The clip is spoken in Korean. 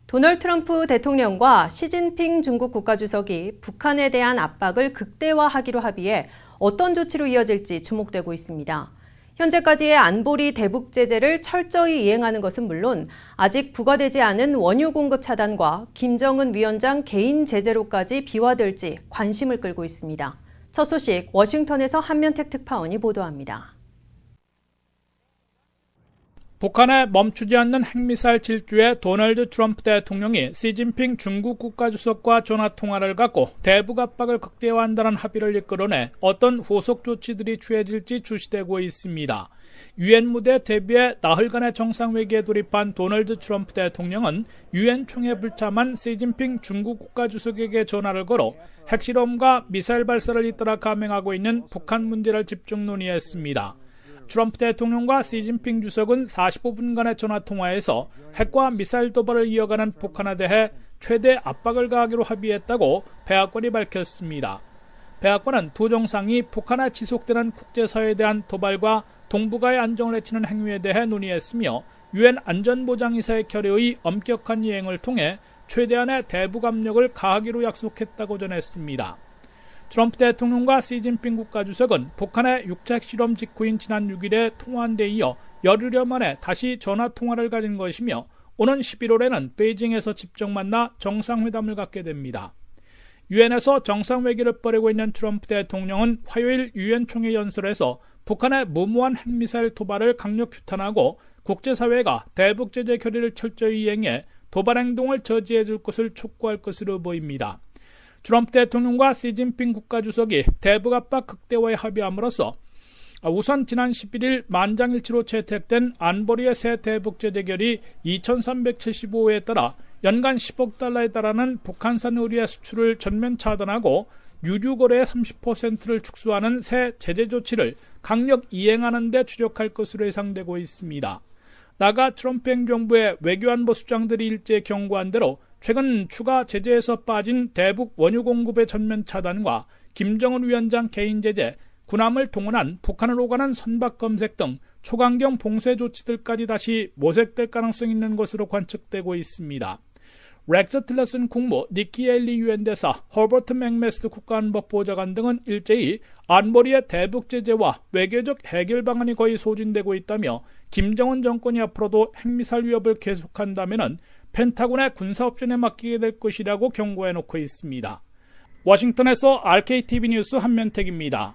도널드 트럼프 대통령과 시진핑 중국 국가주석이 북한에 대한 압박을 극대화하기로 합의해 어떤 조치로 이어질지 주목되고 있습니다. 현재까지의 안보리 대북 제재를 철저히 이행하는 것은 물론 아직 부과되지 않은 원유 공급 차단과 김정은 위원장 개인 제재로까지 비화될지 관심을 끌고 있습니다. 첫 소식 워싱턴에서 한면택 특파원이 보도합니다. 북한의 멈추지 않는 핵미사일 질주에 도널드 트럼프 대통령이 시진핑 중국 국가주석과 전화통화를 갖고 대북 압박을 극대화한다는 합의를 이끌어내 어떤 후속 조치들이 취해질지 주시되고 있습니다. 유엔 무대 대비해 나흘간의 정상회기에 돌입한 도널드 트럼프 대통령은 유엔 총회 불참한 시진핑 중국 국가주석에게 전화를 걸어 핵실험과 미사일 발사를 잇따라 감행하고 있는 북한 문제를 집중 논의했습니다. 트럼프 대통령과 시진핑 주석은 45분간의 전화통화에서 핵과 미사일 도발을 이어가는 북한에 대해 최대 압박을 가하기로 합의했다고 백악관이 밝혔습니다. 백악관은 두 정상이 북한에 지속되는 국제사회에 대한 도발과 동북아의 안정을 해치는 행위에 대해 논의했으며 유엔 안전보장이사의 결의의 엄격한 이행을 통해 최대한의 대북 압력을 가하기로 약속했다고 전했습니다. 트럼프 대통령과 시진핑 국가주석은 북한의 육체 핵실험 직후인 지난 6일에 통화한 데 이어 열흘여 만에 다시 전화통화를 가진 것이며 오는 11월에는 베이징에서 직접 만나 정상회담을 갖게 됩니다. 유엔에서 정상회기를 벌이고 있는 트럼프 대통령은 화요일 유엔 총회 연설에서 북한의 무모한 핵미사일 도발을 강력 규탄하고 국제사회가 대북 제재 결의를 철저히 이행해 도발 행동을 저지해 줄 것을 촉구할 것으로 보입니다. 트럼프 대통령과 시진핑 국가주석이 대북 압박 극대화에 합의함으로써 우선 지난 11일 만장일치로 채택된 안보리의 새 대북 제재 결의 2375호에 따라 연간 10억 달러에 달하는 북한산 의류의 수출을 전면 차단하고 유류 거래의 30%를 축소하는 새 제재 조치를 강력 이행하는 데 주력할 것으로 예상되고 있습니다. 나아가 트럼프 행정부의 외교안보 수장들이 일제 경고한 대로 최근 추가 제재에서 빠진 대북 원유 공급의 전면 차단과 김정은 위원장 개인 제재, 군함을 동원한 북한을 오가는 선박 검색 등 초강경 봉쇄 조치들까지 다시 모색될 가능성이 있는 것으로 관측되고 있습니다. 렉스 틸러슨 국무, 니키 에일리 유엔 대사, 허버트 맥메스트 국가안보보좌관 등은 일제히 안보리의 대북 제재와 외교적 해결 방안이 거의 소진되고 있다며 김정은 정권이 앞으로도 핵미사일 위협을 계속한다면 펜타곤의 군사옵션에 맡기게 될 것이라고 경고해놓고 있습니다. 워싱턴에서 RKTV 뉴스 한면택입니다.